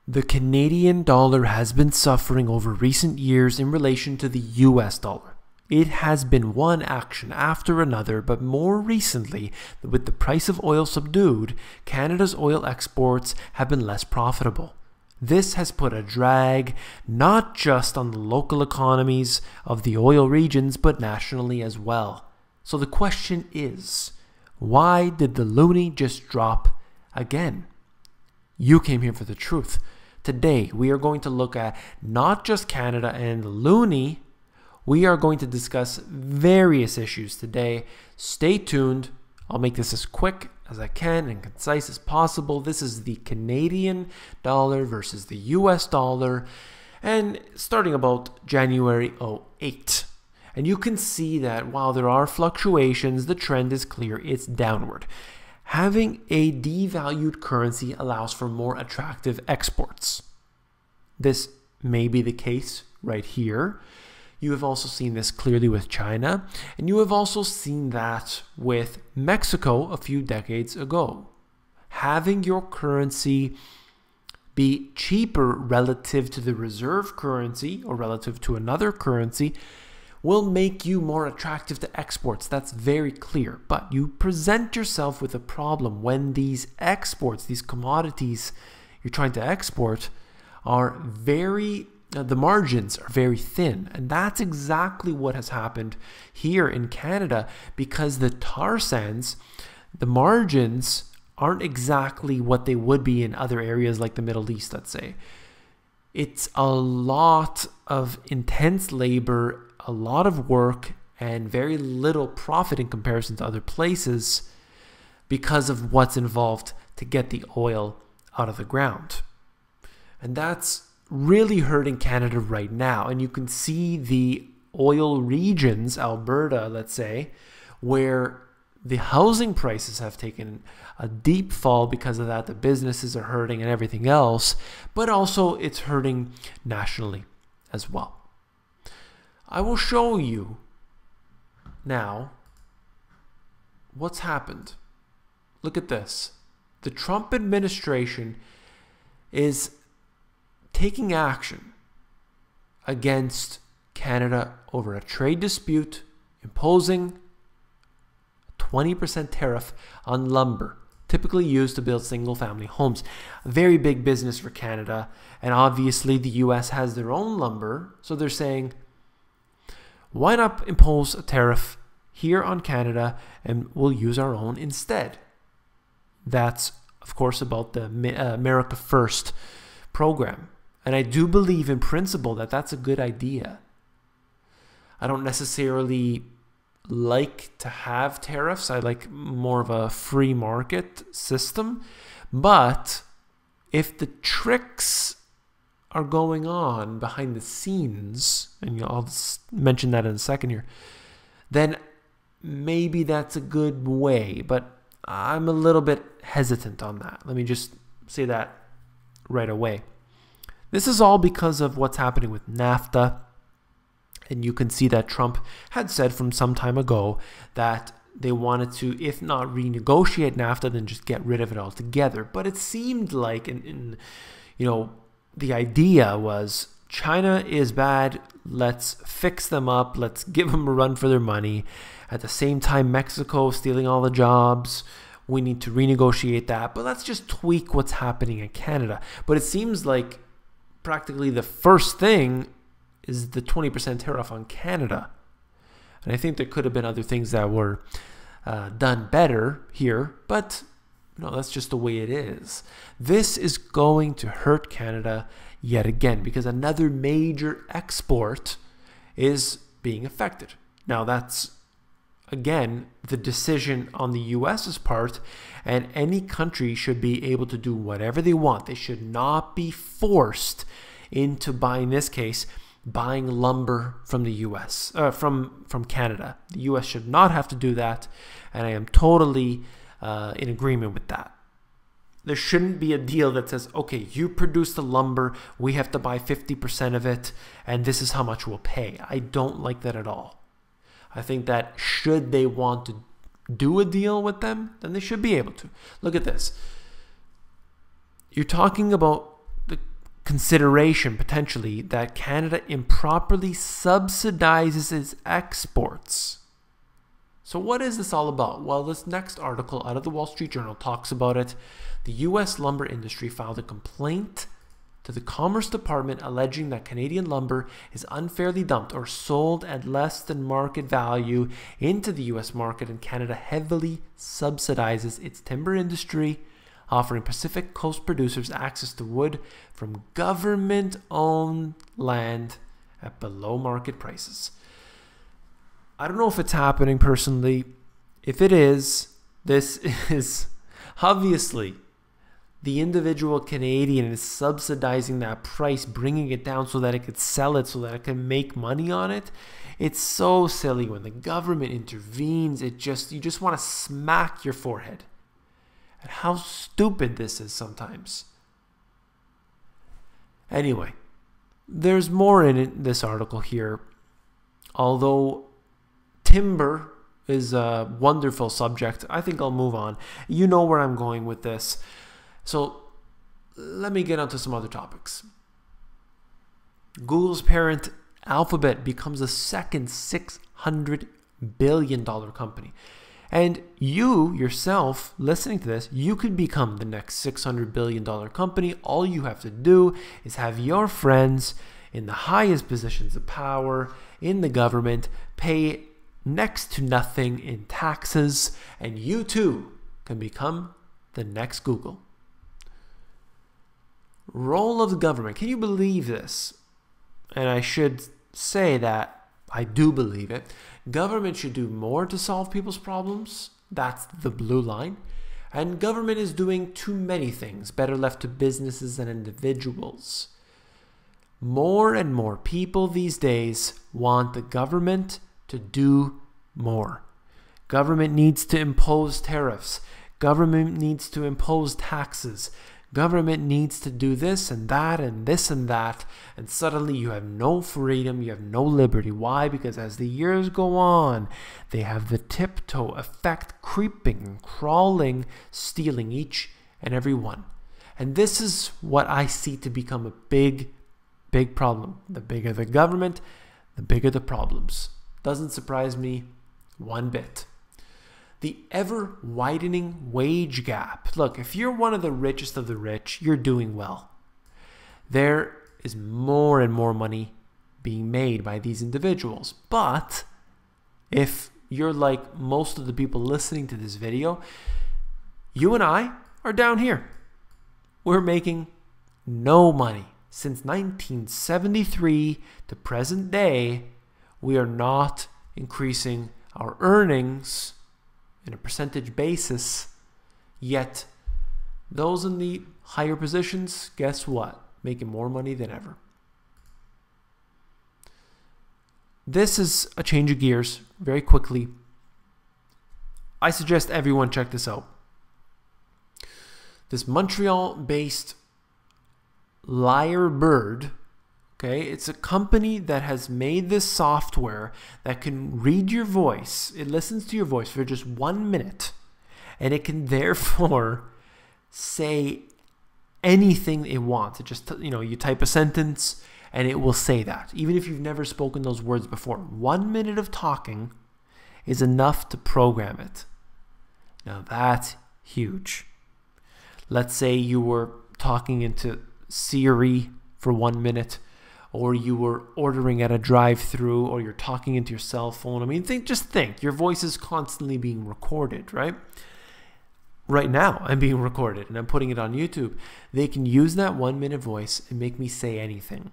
The Canadian dollar has been suffering over recent years in relation to the US dollar. It has been one action after another, but more recently, with the price of oil subdued, Canada's oil exports have been less profitable. This has put a drag not just on the local economies of the oil regions, but nationally as well. So the question is, why did the loonie just drop again? You came here for the truth. Today, we are going to look at not just Canada and the loonie. We are going to discuss various issues today. Stay tuned. I'll make this as quick as I can and concise as possible. This is the Canadian dollar versus the US dollar, and starting about January 08. And you can see that while there are fluctuations, the trend is clear. It's downward. Having a devalued currency allows for more attractive exports. This may be the case right here. You have also seen this clearly with China, and you have also seen that with Mexico a few decades ago. Having your currency be cheaper relative to the reserve currency or relative to another currency will make you more attractive to exports. That's very clear. But you present yourself with a problem when these exports, these commodities you're trying to export, are the margins are very thin. And that's exactly what has happened here in Canada, because the tar sands, the margins aren't exactly what they would be in other areas like the Middle East, let's say. It's a lot of intense labor, a lot of work, and very little profit in comparison to other places because of what's involved to get the oil out of the ground. And that's really hurting Canada right now. And you can see the oil regions, Alberta, let's say, where the housing prices have taken a deep fall because of that. The businesses are hurting and everything else, but also it's hurting nationally as well. I will show you now what's happened. Look at this. The Trump administration is taking action against Canada over a trade dispute, imposing a 20% tariff on lumber, typically used to build single-family homes. A very big business for Canada, and obviously the US has their own lumber, so they're saying, why not impose a tariff here on Canada and we'll use our own instead? That's, of course, about the America First program. And I do believe in principle that that's a good idea. I don't necessarily like to have tariffs. I like more of a free market system. But if the tricks are going on behind the scenes, and I'll mention that in a second here, then maybe that's a good way. But I'm a little bit hesitant on that. Let me just say that right away. This is all because of what's happening with NAFTA. And you can see that Trump had said from some time ago that they wanted to, if not renegotiate NAFTA, then just get rid of it altogether. But it seemed like, the idea was China is bad, let's fix them up, let's give them a run for their money. At the same time, Mexico stealing all the jobs, we need to renegotiate that, but let's just tweak what's happening in Canada. But it seems like practically the first thing is the 20% tariff on Canada. And I think there could have been other things that were done better here, but that's just the way it is. This is going to hurt Canada yet again because another major export is being affected. Now that's, again, the decision on the US's part, and any country should be able to do whatever they want. They should not be forced into buying, in this case, buying lumber from the US, from Canada. The US should not have to do that, and I am totally in agreement with that. There shouldn't be a deal that says, okay, you produce the lumber, we have to buy 50% of it, and this is how much we'll pay. I don't like that at all. I think that should they want to do a deal with them, then they should be able to. Look at this. You're talking about consideration potentially that Canada improperly subsidizes its exports. So what is this all about? Well, this next article out of the Wall Street Journal talks about it. The U.S. lumber industry filed a complaint to the Commerce Department alleging that Canadian lumber is unfairly dumped or sold at less than market value into the U.S. market, and Canada heavily subsidizes its timber industry, offering Pacific Coast producers access to wood from government-owned land at below market prices. I don't know if it's happening personally. If it is, this is obviously the individual Canadian is subsidizing that price, bringing it down so that it could sell it, so that it can make money on it. It's so silly when the government intervenes. You just want to smack your forehead at how stupid this is sometimes. Anyway, there's more in this article here. Although timber is a wonderful subject, I think I'll move on. You know where I'm going with this. So let me get onto some other topics. Google's parent Alphabet becomes a second $600 billion company. And you yourself, listening to this, you could become the next $600 billion company. All you have to do is have your friends in the highest positions of power in the government pay next to nothing in taxes, and you too can become the next Google. Role of the government. Can you believe this? And I should say that I do believe it. Government should do more to solve people's problems. That's the blue line. And government is doing too many things, better left to businesses and individuals. More and more people these days want the government to do more. Government needs to impose tariffs. Government needs to impose taxes. Government needs to do this and that and this and that, and suddenly you have no freedom, you have no liberty. Why? Because as the years go on, they have the tiptoe effect creeping and crawling, stealing each and every one. And this is what I see to become a big, big problem. The bigger the government, the bigger the problems. Doesn't surprise me one bit. The ever-widening wage gap. Look, if you're one of the richest of the rich, you're doing well. There is more and more money being made by these individuals. But if you're like most of the people listening to this video, you and I are down here. We're making no money. Since 1973 to present day, we are not increasing our earnings in a percentage basis, yet those in the higher positions, guess what? Making more money than ever. This is a change of gears very quickly. I suggest everyone check this out. This Montreal-based Lyrebird, okay, it's a company that has made this software that can read your voice. It listens to your voice for just 1 minute, and it can therefore say anything it wants. It just, you type a sentence and it will say that, even if you've never spoken those words before. 1 minute of talking is enough to program it. Now that's huge. Let's say you were talking into Siri for 1 minute, or you were ordering at a drive-through, or you're talking into your cell phone. I mean, just think, your voice is constantly being recorded, right? Right now, I'm being recorded and I'm putting it on YouTube. They can use that 1 minute voice and make me say anything.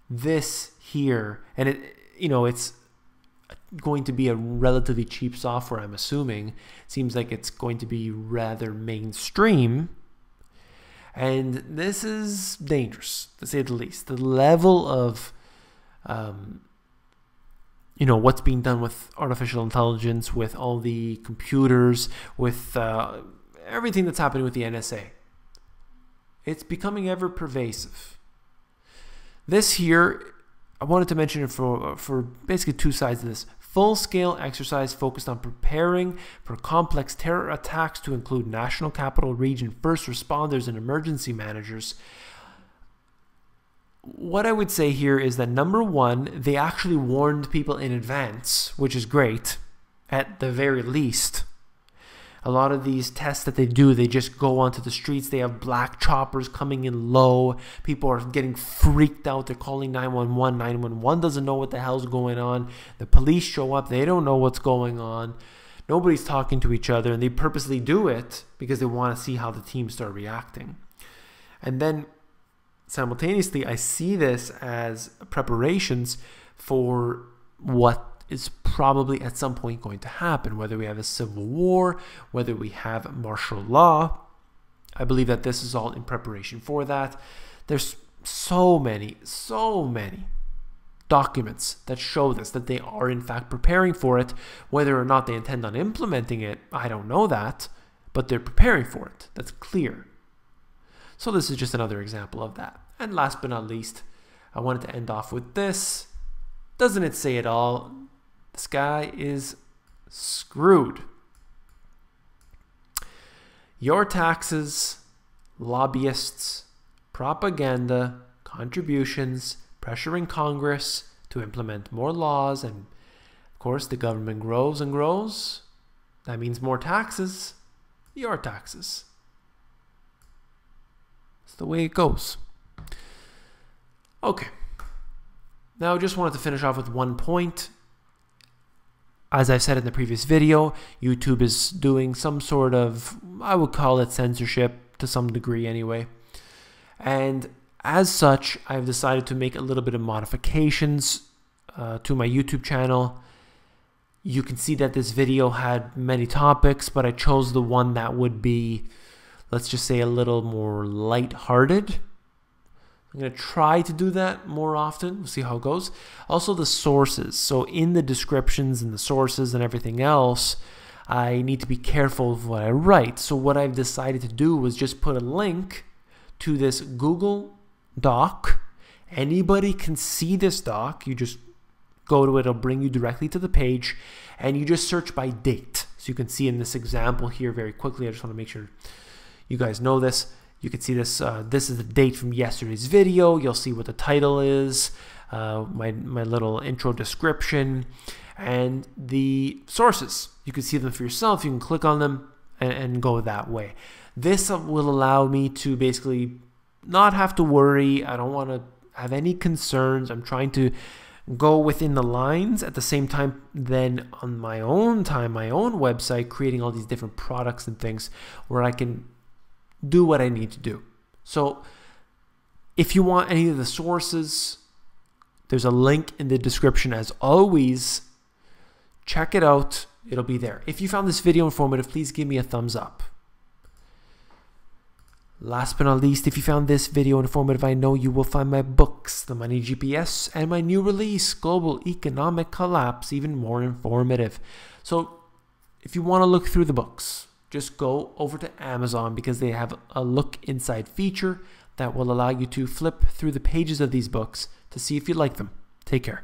This here, and it's going to be a relatively cheap software, I'm assuming. Seems like it's going to be rather mainstream. And this is dangerous, to say the least. The level of, what's being done with artificial intelligence, with all the computers, with everything that's happening with the NSA. It's becoming ever pervasive. This here, I wanted to mention it for basically two sides of this. Full-scale exercise focused on preparing for complex terror attacks to include National Capital Region first responders and emergency managers. what I would say here is that number one, they actually warned people in advance, which is great, at the very least. A lot of these tests that they do, they just go onto the streets. They have black choppers coming in low. People are getting freaked out. They're calling 911. 911 doesn't know what the hell's going on. The police show up. They don't know what's going on. Nobody's talking to each other, and they purposely do it because they want to see how the teams start reacting. And then simultaneously, I see this as preparations for what is probably at some point going to happen, whether we have a civil war, whether we have martial law. I believe that this is all in preparation for that. There's so many documents that show this, that they are in fact preparing for it. Whether or not they intend on implementing it, I don't know that, but they're preparing for it. That's clear. So this is just another example of that. And last but not least, I wanted to end off with this. Doesn't it say it all? This guy is screwed. Your taxes, lobbyists, propaganda, contributions, pressuring Congress to implement more laws, and of course the government grows and grows. That means more taxes. Your taxes. That's the way it goes. Okay. Now I just wanted to finish off with one point. As I said in the previous video, YouTube is doing some sort of, I would call it censorship to some degree anyway. And as such, I've decided to make a little bit of modifications to my YouTube channel. You can see that this video had many topics, but I chose the one that would be, let's just say, a little more light-hearted. I'm going to try to do that more often. We'll see how it goes. Also the sources. So in the descriptions and the sources and everything else, I need to be careful of what I write. So what I've decided to do was just put a link to this Google Doc. Anybody can see this doc. You just go to it. It'll bring you directly to the page. And you just search by date. So you can see in this example here very quickly. I just want to make sure you guys know this. You can see this. This is the date from yesterday's video. You'll see what the title is, my little intro description, and the sources. You can see them for yourself. You can click on them and go that way. This will allow me to basically not have to worry. I don't want to have any concerns. I'm trying to go within the lines at the same time, then on my own time, my own website, creating all these different products and things where I can do what I need to do. So if you want any of the sources, there's a link in the description as always. Check it out. It'll be there. If you found this video informative, please give me a thumbs up. Last but not least, if you found this video informative, I know you will find my books, The Money GPS, and my new release, Global Economic Collapse, even more informative. So if you want to look through the books, just go over to Amazon because they have a look inside feature that will allow you to flip through the pages of these books to see if you like them. Take care.